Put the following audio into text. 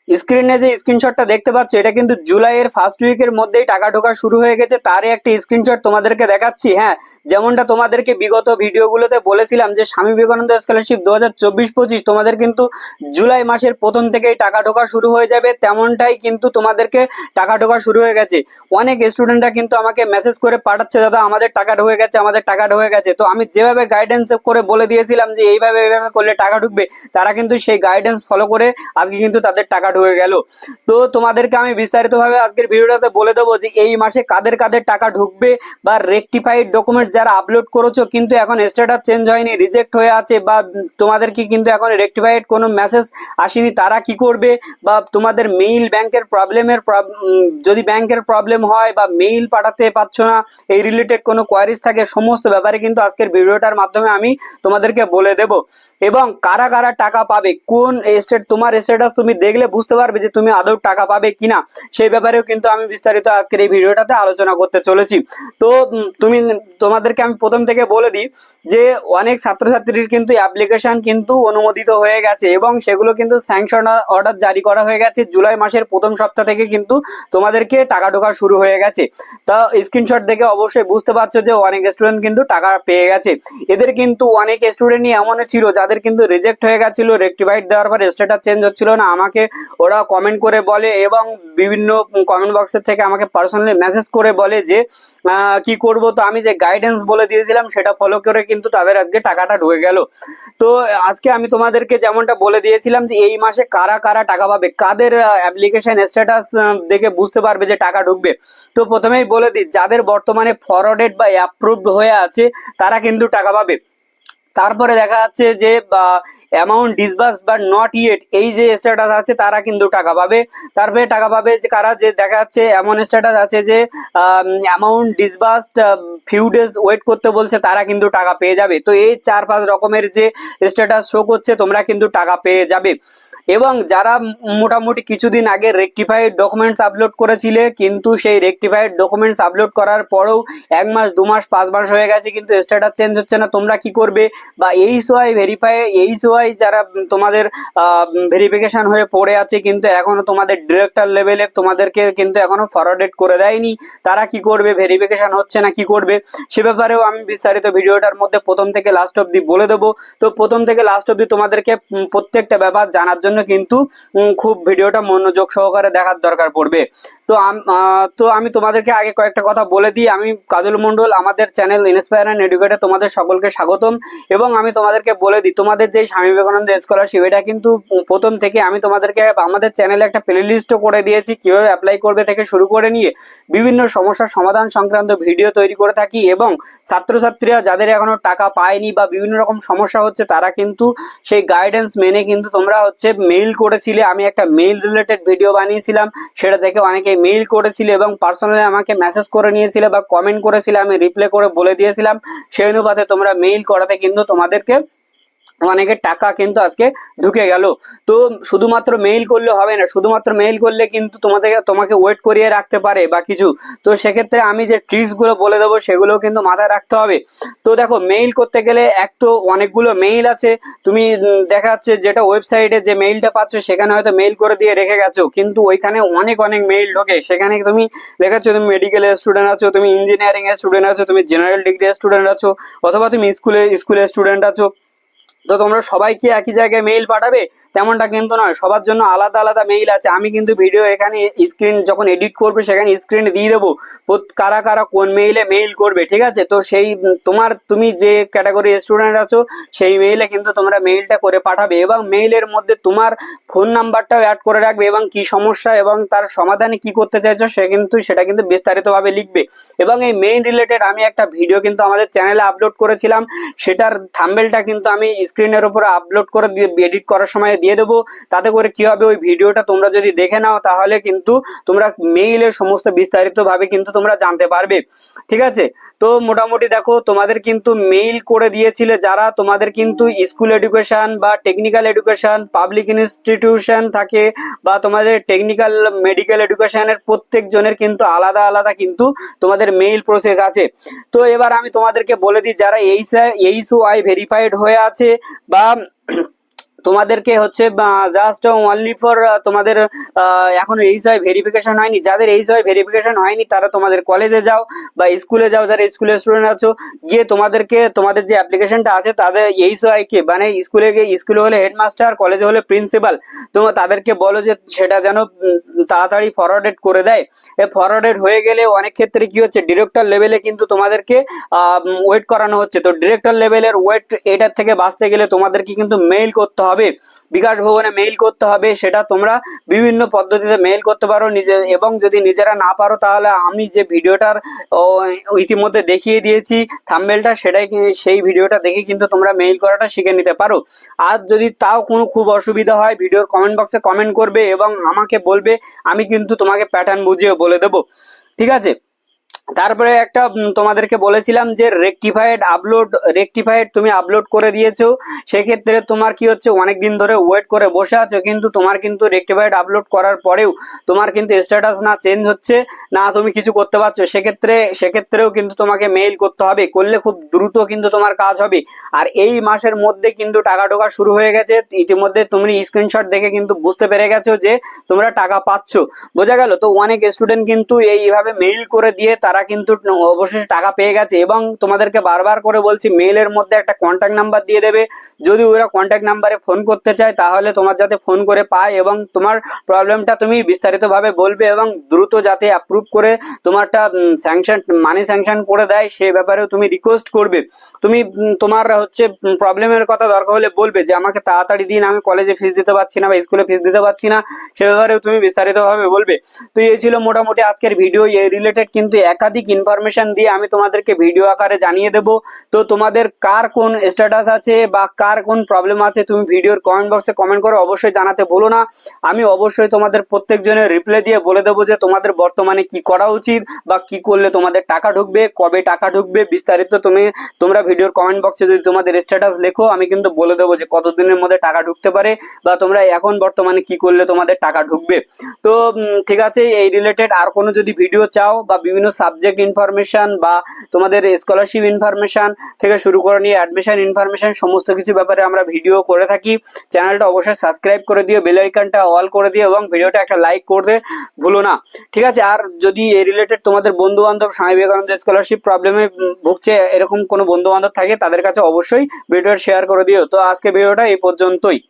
স্ক্রিনে যে স্ক্রিনশটটা দেখতে পাচ্ছ এটা কিন্তু জুলাইয়ের ফার্স্ট উইকের মধ্যেই টাকা ঢোকা শুরু হয়ে গেছে, তারই একটা স্ক্রিনশট তোমাদেরকে দেখাচ্ছি। হ্যাঁ, যেমনটা তোমাদেরকে বিগত ভিডিওগুলোতে বলেছিলাম যে স্বামী বিবেকানন্দ স্কলারশিপ 2024-25 তোমাদের কিন্তু জুলাই মাসের প্রথম থেকেই টাকা ঢোকা শুরু হয়ে যাবে, তেমনটাই কিন্তু তোমাদেরকে টাকা ঢোকা শুরু হয়ে গেছে। অনেক স্টুডেন্টরা কিন্তু আমাকে মেসেজ করে পাঠাচ্ছে, দাদা আমাদের টাকা ঢুকে গেছে, আমাদের টাকা ঢুকে গেছে। তো আমি যেভাবে গাইডেন্স করে বলে দিয়েছিলাম যে এইভাবে এইভাবে করলে টাকা ঢুকবে, তারা কিন্তু সেই গাইডেন্স ফলো করে আজকে কিন্তু তাদের টাকা ঢুকে গেল। তো তোমাদেরকে আমি বিস্তারিতভাবে আজকের ভিডিওটাতে বলে দেবো যে এই মাসে কাদের কাদের টাকা ঢুকবে, বা রেকটিফাইড ডকুমেন্ট যারা আপলোড করেছো কিন্তু এখন স্ট্যাটাস চেঞ্জ হয়নি, রিজেক্ট হয়ে আছে, বা তোমাদের কি কিন্তু এখন রেকটিফাইড কোনো মেসেজ আসেনি, তারা কি করবে, বা তোমাদের মেইল ব্যাংকের প্রবলেমের যদি ব্যাংকের প্রবলেম হয় বা মেইল পাঠাতে পারছো না, এই রিলেটেড কোনো কোয়ারিজ থাকে, সমস্ত ব্যাপারে কিন্তু আজকের ভিডিওটার মাধ্যমে আমি তোমাদেরকে বলে দেব। এবং কারা কারা টাকা পাবে, কোন তোমার স্ট্যাটাস তুমি দেখলে বুঝতে পারবে যে তুমি আদৌ টাকা পাবে কিনা, সেই ব্যাপারেও কিন্তু আমি বিস্তারিত আজকের এই ভিডিওটাতে আলোচনা করতে চলেছি। তো তোমাদেরকে আমি প্রথম থেকে বলে দিই যে অনেক ছাত্রছাত্রীর কিন্তু অ্যাপ্লিকেশন কিন্তু অনুমোদিত হয়ে গেছে এবং সেগুলো কিন্তু স্যাংশন অর্ডার জারি করা হয়ে গেছে। জুলাই মাসের প্রথম সপ্তাহ থেকে কিন্তু তোমাদেরকে টাকা ঢোকা শুরু হয়ে গেছে। তা স্ক্রিনশট দেখে অবশ্যই বুঝতে পারছো যে অনেক স্টুডেন্ট কিন্তু টাকা পেয়ে গেছে। এদের কিন্তু অনেক স্টুডেন্টই এমন ছিল যাদের কিন্তু রিজেক্ট হয়ে গেছিল, রেকটিফাইড দেওয়ার পর স্ট্যাটাস চেঞ্জ হচ্ছিল না, আমাকে ওরা কমেন্ট করে বলে এবং বিভিন্ন কমেন্ট বক্সের থেকে আমাকে পার্সোনালি মেসেজ করে বলে যে কি করব। তো আমি যে গাইডেন্স বলে দিয়েছিলাম সেটা ফলো করে কিন্তু তাদের আজকে টাকাটা ঢুকে গেল। তো আজকে আমি তোমাদেরকে যেমনটা বলে দিয়েছিলাম যে এই মাসে কারা কারা টাকা পাবে, কাদের অ্যাপ্লিকেশন স্ট্যাটাস দেখে বুঝতে পারবে যে টাকা ঢুকবে। তো প্রথমেই বলে দিই, যাদের বর্তমানে ফরওয়ার্ডেড বা অ্যাপ্রুভড হয়ে আছে তারা কিন্তু টাকা পাবে। তারপরে দেখা যাচ্ছে যে অ্যামাউন্ট ডিসবার্স বা নট ইয়েট এই যে স্ট্যাটাস আছে তারা কিন্তু টাকা পাবে। তারপরে টাকা পাবে যে কারা, যে দেখা যাচ্ছে এমন স্ট্যাটাস আছে যে amount disbursed few days wait করতে বলছে, তারা কিন্তু টাকা পেয়ে যাবে। তো এই 4-5 রকমের যে স্ট্যাটাস শো করছে তোমরা কিন্তু টাকা পেয়ে যাবে। এবং যারা মোটামুটি কিছুদিন আগে রেকটিফাইড ডকুমেন্টস আপলোড করেছিলে কিন্তু সেই রেকটিফাইড ডকুমেন্টস আপলোড করার পরেও 1 মাস 2 মাস 5 মাস হয়ে গেছে কিন্তু স্ট্যাটাস চেঞ্জ হচ্ছে না, তোমরা কি করবে, বা এইচওয়াই যারা তোমাদের ভেরিফিকেশন হয়ে পড়ে আছে কিন্তু এখনো তোমাদের ডিরেক্টর লেভেলে তোমাদেরকে কিন্তু এখনো ফরওয়ার্ডেড করে দেয়নি, তারা কি করবে, ভেরিফিকেশন হচ্ছে না কি করবে, সে ব্যাপারেও আমি বিস্তারিত ভিডিওটার মধ্যে প্রথম থেকে লাস্ট অবধি বলে দেবো। তো প্রথম থেকে লাস্ট অবধি তোমাদেরকে প্রত্যেকটা ব্যাপার জানার জন্য কিন্তু খুব ভিডিওটা মনোযোগ সহকারে দেখার দরকার পড়বে। তো আমি তোমাদেরকে আগে কয়েকটা কথা বলে দিই। আমি কাজল মন্ডল, আমাদের চ্যানেল ইন্সপায়ার অ্যান্ড এডুকেটর তোমাদের সকলকে স্বাগতম। এবং আমি তোমাদেরকে বলে দিই, তোমাদের যে স্বামী বিবেকানন্দ স্কলারশিপ এটা কিন্তু প্রথম থেকে আমি তোমাদেরকে আমাদের চ্যানেলে একটা প্লে লিস্টও করে দিয়েছি, কিভাবে অ্যাপ্লাই করবে থেকে শুরু করে নিয়ে বিভিন্ন সমস্যার সমাধান সংক্রান্ত ভিডিও তৈরি করে থাকি। এবং ছাত্রছাত্রীরা যাদের এখনো টাকা পায়নি বা বিভিন্ন রকম সমস্যা হচ্ছে তারা কিন্তু সেই গাইডেন্স মেনে কিন্তু তোমরা হচ্ছে মেইল করেছিলে, আমি একটা মেইল রিলেটেড ভিডিও বানিয়েছিলাম, সেটা দেখে অনেকে মেইল করেছিলে এবং পার্সোনালি আমাকে মেসেজ করে নিয়েছিলে বা কমেন্ট করেছিলে, আমি রিপ্লাই করে বলে দিয়েছিলাম। সেই অনুপাতে তোমরা মেইল করাতে কিন্তু তোমাদেরকে অনেকের টাকা কিন্তু আজকে ঢুকে গেল। তো শুধুমাত্র মেইল করলে হবে না, শুধুমাত্র মেইল করলে কিন্তু তোমাকে ওয়েট করিয়ে রাখতে পারে বা কিছু। তো সেক্ষেত্রে আমি যে ট্রিক্স গুলো বলে দেবো সেগুলো কিন্তু মাথায় রাখতে হবে। তো দেখো, মেইল করতে গেলে এক তো অনেকগুলো মেইল আছে, তুমি দেখা যাচ্ছে যেটা ওয়েবসাইটে যে মেইলটা পাচ্ছ সেখানে হয়তো মেইল করে দিয়ে রেখে গেছো, কিন্তু ওইখানে অনেক অনেক মেইল ঢোকে। সেখানে তুমি দেখাচ্ছ তুমি মেডিকেলের স্টুডেন্ট আছো, তুমি ইঞ্জিনিয়ারিং এর স্টুডেন্ট আছো, তুমি জেনারেল ডিগ্রি স্টুডেন্ট আছো, অথবা তুমি স্কুলের স্টুডেন্ট আছো। তো তোমরা সবাই কি একই জায়গায় মেইল পাঠাবে তেমনটা কিন্তু নয়, সবার জন্য আলাদা আলাদা মেইল আছে। আমি কিন্তু ভিডিও এখানে স্ক্রিন যখন এডিট করবে সেখানে স্ক্রিনে দিয়ে দেবো কারা কারা কোন মেইলে মেইল করবে, ঠিক আছে। তো সেই তুমি যে ক্যাটাগরি স্টুডেন্ট আছো সেই মেইলে কিন্তু তোমরা মেইলটা করে পাঠাবে এবং মেইলের মধ্যে তোমার ফোন নাম্বারটাও অ্যাড করে রাখবে এবং কি সমস্যা এবং তার সমাধানে কি করতে চাইছো সেটা কিন্তু বিস্তারিতভাবে লিখবে। এবং এই মেইল রিলেটেড আমি একটা ভিডিও কিন্তু আমাদের চ্যানেলে আপলোড করেছিলাম, সেটার থাম্বনেলটা কিন্তু আমি স্ক্রিনের উপরে আপলোড করে এডিট করার সময় দিয়ে দেবো। তাতে করে কি হবে, ওই ভিডিওটা তোমরা যদি দেখে নাও তাহলে কিন্তু তোমরা মেইলের সমস্ত বিস্তারিত ভাবে কিন্তু তোমরা জানতে পারবে, ঠিক আছে। তো মোটামুটি দেখো, তোমাদের কিন্তু মেইল করে দিয়েছিলে যারা, তোমাদের কিন্তু স্কুল এডুকেশন বা টেকনিক্যাল এডুকেশন, পাবলিক ইনস্টিটিউশন থাকে বা তোমাদের টেকনিক্যাল মেডিকেল এডুকেশনের প্রত্যেক জনের কিন্তু আলাদা আলাদা কিন্তু তোমাদের মেইল প্রসেস আছে। তো এবার আমি তোমাদেরকে বলে দিই, যারা এইচওআই ভেরিফাইড হয়ে আছে বা তোমাদেরকে হচ্ছে জাস্ট অনলি ফর তোমাদের এখন এইচওয়াই ভেরিফিকেশন হয়নি, যাদের এইচওয়াই ভেরিফিকেশন হয়নি তারা তোমাদের কলেজে যাও বা স্কুলে যাও, যারা স্কুলের স্টুডেন্ট আছো, গিয়ে তোমাদেরকে তোমাদের যে অ্যাপ্লিকেশনটা আছে তাদের এইচওয়াই কে মানে স্কুলে হলে হেডমাস্টার, কলেজে হলে প্রিন্সিপাল, তোমরা তাদেরকে বলো যে সেটা যেন তাড়াতাড়ি ফরওয়ার্ডেড করে দেয়। ফরওয়ার্ডেড হয়ে গেলে অনেক ক্ষেত্রে কি হচ্ছে, ডিরেক্টর লেভেলে কিন্তু তোমাদেরকে ওয়েট করানো হচ্ছে। তো ডিরেক্টর লেভেলের ওয়েট এটার থেকে বাঁচতে গেলে তোমাদেরকে কিন্তু মেইল করতে হবে, বিকাশ ভবনে মেইল করতে হবে। সেটা তোমরা বিভিন্ন পদ্ধতিতে মেইল করতে পারো নিজে, এবং যদি নিজেরা না পারো তাহলে আমি যে ভিডিওটার ইতিমধ্যে দেখিয়ে দিয়েছি থাম্বনেলটা, সেই ভিডিওটা দেখে কিন্তু তোমরা মেইল করাটা শিখে নিতে পারো। আর যদি তাও কোনো খুব অসুবিধা হয় ভিডিওর কমেন্ট বক্সে কমেন্ট করবে এবং আমাকে বলবে, আমি কিন্তু তোমাকে প্যাটার্ন বুঝিয়ে বলে দেবো, ঠিক আছে। তারপরে একটা তোমাদেরকে বলেছিলাম যে রেকটিফাইড তুমি আপলোড করে দিয়েছো, সেক্ষেত্রে তোমার কি হচ্ছে, অনেকদিন ধরে ওয়েট করে বসে আছো, কিন্তু তোমার কিন্তু রেকটিফাইড আপলোড করার পরেও তোমার কিন্তু স্ট্যাটাস না চেঞ্জ হচ্ছে, না তুমি কিছু করতে পারছো, সেক্ষেত্রেও কিন্তু তোমাকে মেইল করতে হবে, করলে খুব দ্রুত কিন্তু তোমার কাজ হবে। আর এই মাসের মধ্যে কিন্তু টাকা ঢোকা শুরু হয়ে গেছে, ইতিমধ্যে তুমি স্ক্রিনশট দেখে কিন্তু বুঝতে পেরে গেছো যে তোমরা টাকা পাচ্ছ, বোঝা গেল। তো অনেক স্টুডেন্ট কিন্তু এইভাবে মেইল করে দিয়ে তারা কিন্তু অবশেষে টাকা পেয়ে গেছে। এবং তোমাদেরকে বারবার করে বলছি, মেইলের মধ্যে একটা কন্ট্যাক্ট নাম্বার দিয়ে দেবে, যদি ওরা কন্ট্যাক্ট নাম্বারে ফোন করতে চায় তাহলে তোমার যাতে ফোন করে পায় এবং তোমার প্রবলেমটা তুমি বিস্তারিতভাবে বলবে এবং দ্রুত যাতে অ্যাপ্রুভ করে তোমারটা মানি স্যাংশন করে দেয় সে ব্যাপারেও তুমি রিকোয়েস্ট করবে। তুমি তোমার হচ্ছে প্রবলেমের কথা দরকার হলে বলবে যে আমাকে তাড়াতাড়ি দিন, আমি কলেজে ফিস দিতে পারছি না বা স্কুলে ফিস দিতে পারছি না, সে ব্যাপারেও তুমি বিস্তারিতভাবে বলবে। তো এই ছিল মোটামুটি আজকের ভিডিও। এই রিলেটেড কিন্তু একাধিক ইনফরমেশন দিয়ে আমি তোমাদেরকে ভিডিও আকারে জানিয়ে দেব। তো তোমাদের কার কোন স্ট্যাটাস আছে বা কার কোন প্রবলেম আছে তুমি ভিডিওর কমেন্ট বক্সে কমেন্ট করে অবশ্যই জানাতে ভুলো না। আমি অবশ্যই তোমাদের প্রত্যেকজনের রিপ্লাই দিয়ে বলে দেবো যে তোমাদের বর্তমানে কি করা উচিত বা কি করলে তোমাদের টাকা ঢুকবে, কবে টাকা ঢুকবে, বিস্তারিত তোমরা ভিডিওর কমেন্ট বক্সে যদি তোমাদের স্ট্যাটাস লেখো আমি কিন্তু বলে দেবো যে কতদিনের মধ্যে টাকা ঢুকতে পারে বা তোমরা এখন বর্তমানে কি করলে তোমাদের টাকা ঢুকবে। তো ঠিক আছে, এই রিলেটেড আর কোনো যদি ভিডিও চাও বা বিভিন্ন সাবজেক্ট ইনফরমেশন বা তোমাদের স্কলারশিপ ইনফরমেশন থেকে শুরু করে নিয়ে অ্যাডমিশন ইনফরমেশন সমস্ত কিছু ব্যাপারে আমরা ভিডিও করে থাকি, চ্যানেলটা অবশ্যই সাবস্ক্রাইব করে দিও, বেল আইকনটা অল করে দিও এবং ভিডিওটা একটা লাইক করতে ভুলো না, ঠিক আছে। আর যদি এই রিলেটেড তোমাদের বন্ধু বান্ধব স্বামী বিবেকানন্দ স্কলারশিপ প্রবলেমে ভুগছে এরকম কোনো বন্ধু বান্ধব থাকে তাদের কাছে অবশ্যই ভিডিওটা শেয়ার করে দিও। তো আজকে ভিডিওটা এই পর্যন্তই।